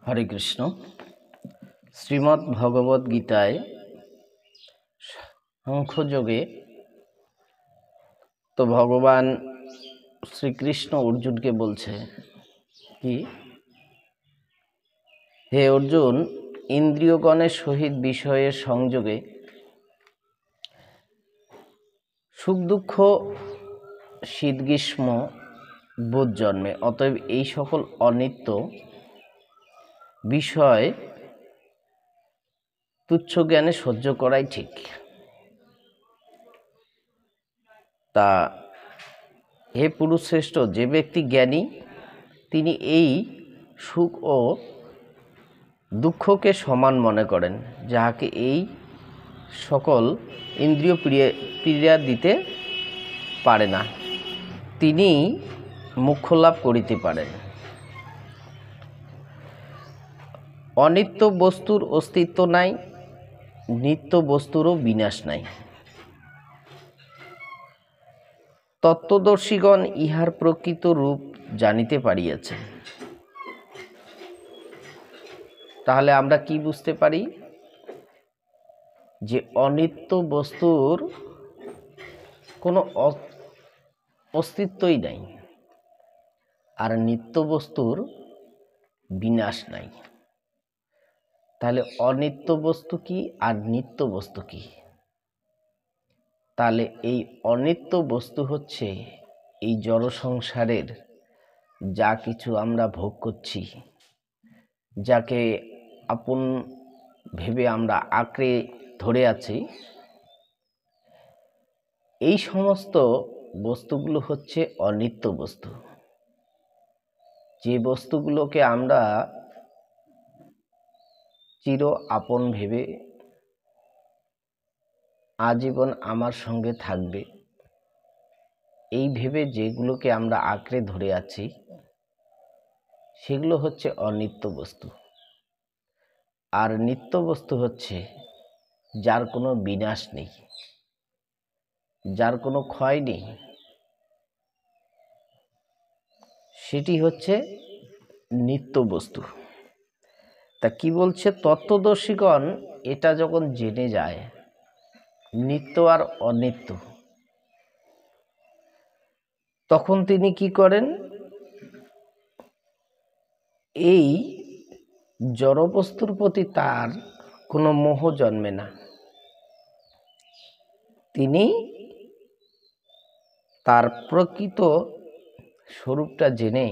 হরে কৃষ্ণ। শ্রীমদ্ ভগবদ গীতায় সাংখ্যযোগে তো ভগবান শ্রীকৃষ্ণ অর্জুনকে বলছে কি, হে অর্জুন, ইন্দ্রিয়গণের সহিত বিষয়ের সংযোগে সুখ দুঃখ শীত গ্রীষ্ম বোধ জন্মে। অতএব এই সকল অনিত্য বিষয় তুচ্ছ জ্ঞানে সহ্য করাই ঠিক। তা হে পুরুষশ্রেষ্ঠ, যে ব্যক্তি জ্ঞানী তিনি এই সুখ ও দুঃখকে সমান মনে করেন, যাহাকে এই সকল ইন্দ্রিয় পীড়া দিতে পারে না, তিনি মোক্ষ লাভ করিতে পারেন। অনিত্য বস্তুর অস্তিত্ব নাই, নিত্য বস্তুরও বিনাশ নাই। তত্ত্বদর্শীগণ ইহার প্রকৃত রূপ জানিতে পারিয়াছেন। তাহলে আমরা কি বুঝতে পারি? যে অনিত্য বস্তুর কোনো অস্তিত্বই নাই, আর নিত্য বস্তুর বিনাশ নাই। তাহলে অনিত্য বস্তু কি আর নিত্য বস্তু কি? তাহলে এই অনিত্য বস্তু হচ্ছে এই জড় সংসারের যা কিছু আমরা ভোগ করছি, যাকে আপন ভেবে আমরা আঁকড়ে ধরে আছি, এই সমস্ত বস্তুগুলো হচ্ছে অনিত্য বস্তু। যে বস্তুগুলোকে আমরা চির আপন ভেবে আজীবন আমার সঙ্গে থাকবে, এই ভেবে যেগুলোকে আমরা আঁকড়ে ধরে আছি, সেগুলো হচ্ছে অনিত্য বস্তু। আর নিত্য বস্তু হচ্ছে যার কোনো বিনাশ নেই, যার কোনো ক্ষয় নেই, সেটি হচ্ছে নিত্য বস্তু। তা কি বলছে? তত্ত্বদর্শীগণ এটা যখন জেনে যায় নিত্য আর অনিত্য, তখন তিনি কি করেন? এই জড়বস্তুর প্রতি তার কোনো মোহ জন্মে না। তিনি তার প্রকৃত স্বরূপটা জেনে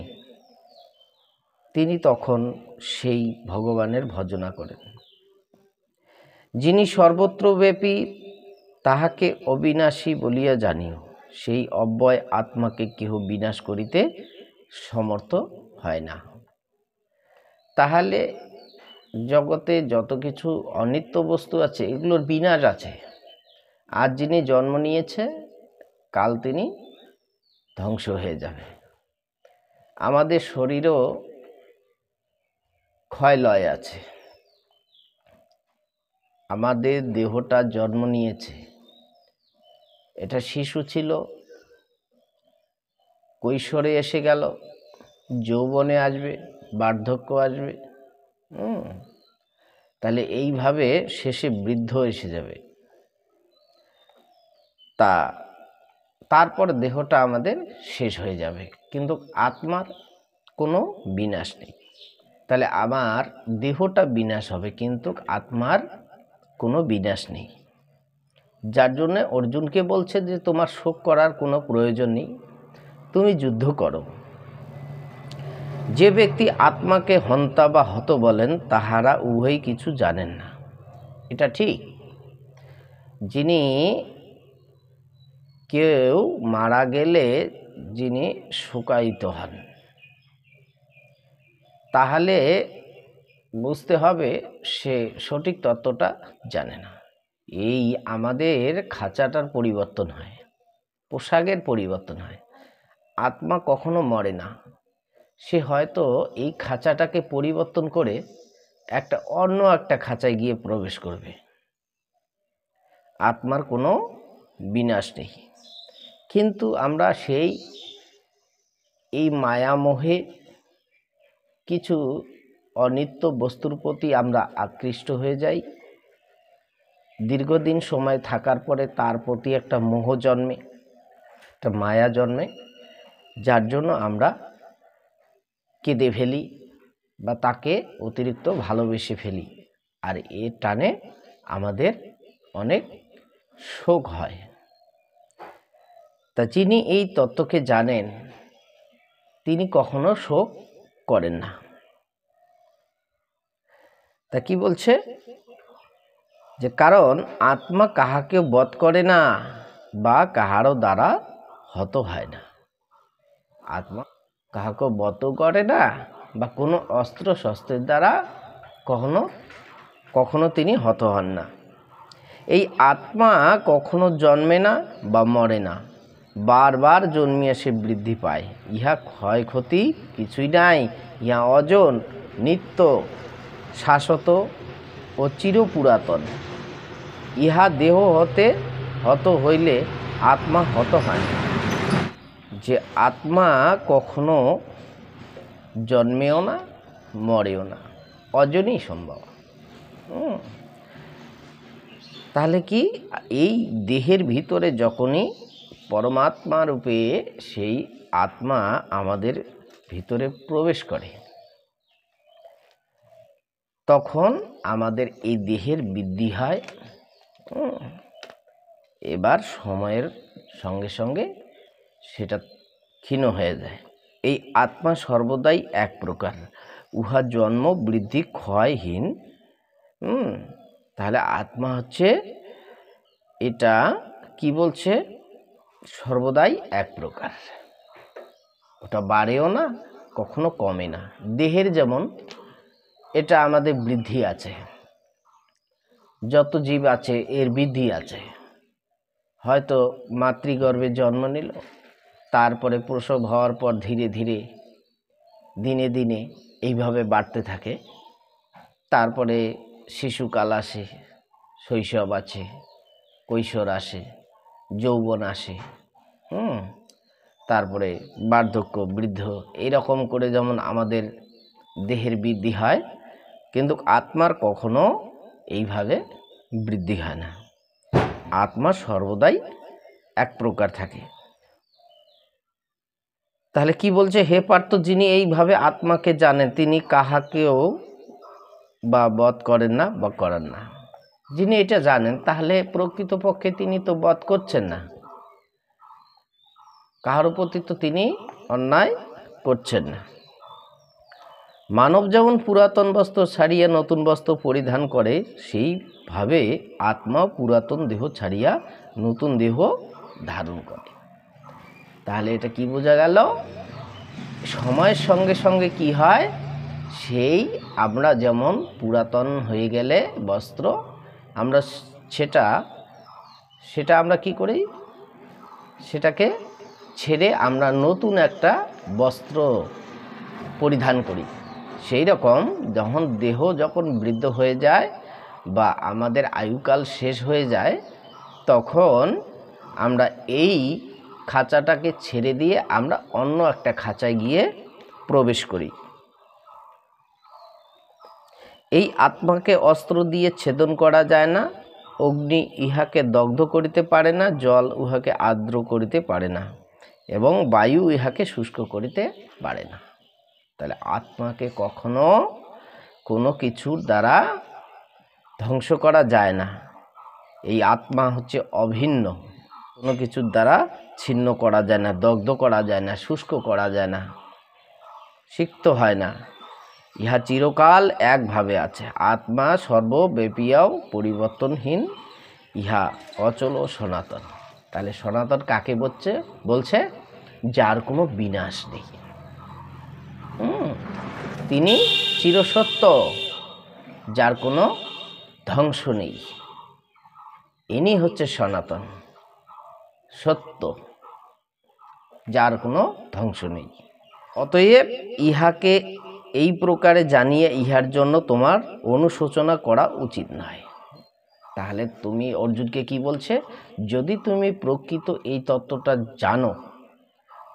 তিনি তখন সেই ভগবানের ভজনা করেন। যিনি সর্বত্র ব্যাপী তাহাকে অবিনাশী বলিয়া জানিও, সেই অব্যয় আত্মাকে কেহ বিনাশ করিতে সমর্থ হয় না। তাহলে জগতে যত কিছু অনিত্য বস্তু আছে, এগুলোর বিনাশ আছে। আজ যিনি জন্ম নিয়েছে, কাল তিনি ধ্বংস হয়ে যাবে। আমাদের শরীরও ক্ষয়লয় আছে। আমাদের দেহটা জন্ম নিয়েছে, এটা শিশু ছিল, কৈশোরে এসে গেল, যৌবনে আসবে, বার্ধক্য আসবে, তাহলে এইভাবে শেষে বৃদ্ধ এসে যাবে। তারপর দেহটা আমাদের শেষ হয়ে যাবে, কিন্তু আত্মার কোনো বিনাশ নেই। তাহলে আমার দেহটা বিনাশ হবে, কিন্তু আত্মার কোনো বিনাশ নেই। যার জন্য অর্জুনকে বলছে যে তোমার শোক করার কোনো প্রয়োজন নেই, তুমি যুদ্ধ করো। যে ব্যক্তি আত্মাকে হন্তা বা হত বলেন, তাহারা উভয়ই কিছু জানেন না। এটা ঠিক। যিনি কেউ মারা গেলে যিনি শোকায়িত হন, তাহলে বুঝতে হবে সে সঠিক তত্ত্বটা জানে না। এই আমাদের খাঁচাটার পরিবর্তন হয়, পোশাকের পরিবর্তন হয়, আত্মা কখনো মরে না। সে হয়তো এই খাঁচাটাকে পরিবর্তন করে অন্য একটা খাঁচায় গিয়ে প্রবেশ করবে। আত্মার কোনো বিনাশ নেই। কিন্তু আমরা এই মায়ামোহে কিছু অনিত্য বস্তুর প্রতি আমরা আকৃষ্ট হয়ে যাই। দীর্ঘদিন সময় থাকার পরে তার প্রতি একটা মোহ জন্মে, একটা মায়া জন্মে, যার জন্য আমরা কেঁদে ফেলি বা তাকে অতিরিক্ত ভালোবেসে ফেলি। আর এর টানে আমাদের অনেক শোক হয়। তা যিনি এই তত্ত্বকে জানেন তিনি কখনো শোক করেন না। তা কি বলছে, যে কারণ আত্মা কাহাকেও বধ করে না বা কাহারও দ্বারা হত হয় না। আত্মা কাহাকেও বধ করে না বা কোনো অস্ত্র শস্ত্রের দ্বারা কখনো তিনি হত হন না। এই আত্মা কখনো জন্মে না বা মরে না, বারবার জন্মিয়ে সে বৃদ্ধি পায়। ইহা ক্ষয়ক্ষতি কিছুই নাই। ইহা অজন, নিত্য, শাশ্বত ও চিরপুরাতন। ইহা দেহ হতে হত হইলে আত্মা হত হয় না। যে আত্মা কখনো জন্মেও না মরেও না, অজনই সম্ভব। তাহলে কি, এই দেহের ভিতরে যখনই পরমাত্মা রূপে সেই আত্মা আমাদের ভিতরে প্রবেশ করে, তখন আমাদের এই দেহের বৃদ্ধি হয়। এবার সময়ের সঙ্গে সঙ্গে সেটা ক্ষীণ হয়ে যায়। এই আত্মা সর্বদাই এক প্রকার, উহা জন্ম বৃদ্ধি ক্ষয়হীন। তাহলে আত্মা হচ্ছে, এটা কি বলছে, সর্বদাই এক প্রকার, ওটা বাড়েও না কখনো কমে না। দেহের যেমন এটা আমাদের বৃদ্ধি আছে, যত জীব আছে এর বৃদ্ধি আছে। হয়তো মাতৃগর্ভে জন্ম নিল, তারপরে প্রসব হওয়ার পর ধীরে ধীরে দিনে দিনে এইভাবে বাড়তে থাকে। তারপরে শিশুকাল আসে, শৈশব আছে, কৈশোর আসে, যৌবন আসে, তারপরে বার্ধক্য, বৃদ্ধ, এইরকম করে যেমন আমাদের দেহের বৃদ্ধি হয়, কিন্তু আত্মার কখনো এইভাবে বৃদ্ধি হয় না। আত্মা সর্বদাই এক প্রকার থাকে। তাহলে কি বলছে, হে পার্থ, যিনি এইভাবে আত্মাকে জানেন তিনি কাহাকেও বা বধ করেন না বা করেন না। যিনি এটা জানেন, তাহলে প্রকৃতপক্ষে তিনি তো বধ করছেন না, কাহার প্রতি তো তিনি অন্যায় করছেন না। মানব যেমন পুরাতন বস্ত্র ছাড়িয়া নতুন বস্ত্র পরিধান করে, সেইভাবে আত্মা পুরাতন দেহ ছাড়িয়া নতুন দেহ ধারণ করে। তাহলে এটা কি বোঝা গেল, সময়ের সঙ্গে সঙ্গে কি হয়, সেই আমরা যেমন পুরাতন হয়ে গেলে বস্ত্র, আমরা সেটা আমরা কি করি, সেটাকে ছেড়ে আমরা নতুন একটা বস্ত্র পরিধান করি। সেই রকম যখন বৃদ্ধ হয়ে যায় বা আমাদের আয়ুকাল শেষ হয়ে যায়, তখন আমরা এই খাঁচাটাকে ছেড়ে দিয়ে আমরা অন্য একটা খাঁচায় গিয়ে প্রবেশ করি। এই আত্মাকে অস্ত্র দিয়ে ছেদন করা যায় না, অগ্নি ইহাকে দগ্ধ করিতে পারে না, জল উহাকে আর্দ্র করিতে পারে না, এবং বায়ু ইহাকে শুষ্ক করিতে পারে না। তাহলে আত্মাকে কখনো কোনো কিছুর দ্বারা ধ্বংস করা যায় না। এই আত্মা হচ্ছে অভিন্ন, কোনো কিছুর দ্বারা ছিন্ন করা যায় না, দগ্ধ করা যায় না, শুষ্ক করা যায় না, সিক্ত হয় না। ইহা চিরকাল একভাবে আছে। আত্মা সর্বব্যাপীও পরিবর্তনহীন, ইহা অচল ও সনাতন। তাহলে সনাতন কাকে বলছে, যার কোনো বিনাশ নেই, তিনি চিরসত্য, যার কোনো ধ্বংস নেই। ইনি হচ্ছে সনাতন, সত্য, যার কোনো ধ্বংস নেই। অতএব ইহাকে এই প্রকারে জানিয়ে ইহার জন্য তোমার অনুশোচনা করা উচিত নয়। তাহলে তুমি অর্জুনকে কি বলছে, যদি তুমি প্রকৃত এই তত্ত্বটা জানো,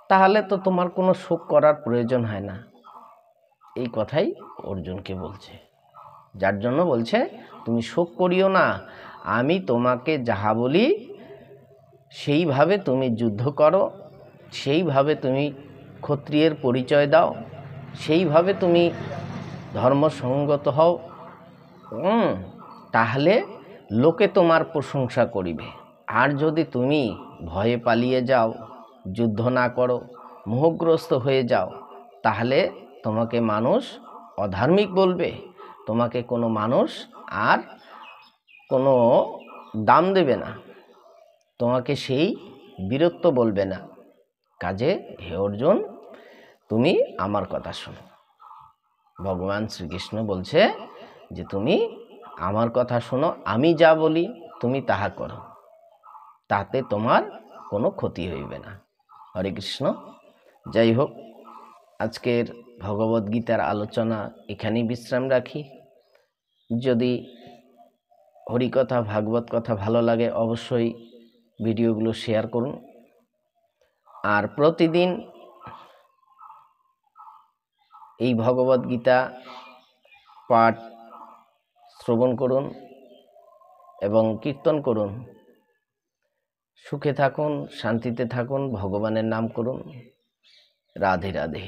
তাহলে তো তোমার কোনো শোক করার প্রয়োজন হয় না। এই কথাই অর্জুনকে বলছে। যার জন্য বলছে তুমি শোক করিও না, আমি তোমাকে যাহা বলি সেইভাবে তুমি যুদ্ধ করো, সেইভাবে তুমি ক্ষত্রিয়ের পরিচয় দাও, সেইভাবে তুমি ধর্মসঙ্গত হও, তাহলে লোকে তোমার প্রশংসা করিবে। আর যদি তুমি ভয়ে পালিয়ে যাও, যুদ্ধ না করো, মোহগ্রস্ত হয়ে যাও, তাহলে তোমাকে মানুষ অধার্মিক বলবে, তোমাকে কোনো মানুষ আর কোনো দাম দেবে না, তোমাকে সেই বীরত্ব বলবে না। কাজে হে অর্জুন, তুমি আমার কথা শোনো। ভগবান শ্রীকৃষ্ণ বলছে যে তুমি আমার কথা শোনো, আমি যা বলি তুমি তাহা করো, তাতে তোমার কোনো ক্ষতি হইবে না। হরে কৃষ্ণ। যাই হোক, আজকের ভগবদ্গীতার আলোচনা এখানেই বিশ্রাম রাখি। যদি হরিকথা ভাগবত কথা ভালো লাগে অবশ্যই ভিডিওগুলো শেয়ার করুন, আর প্রতিদিন এই ভগবদ্গীতা পাঠ শ্রবণ করুন এবং কীর্তন করুন। সুখে থাকুন, শান্তিতে থাকুন, ভগবানের নাম করুন। রাধে রাধে।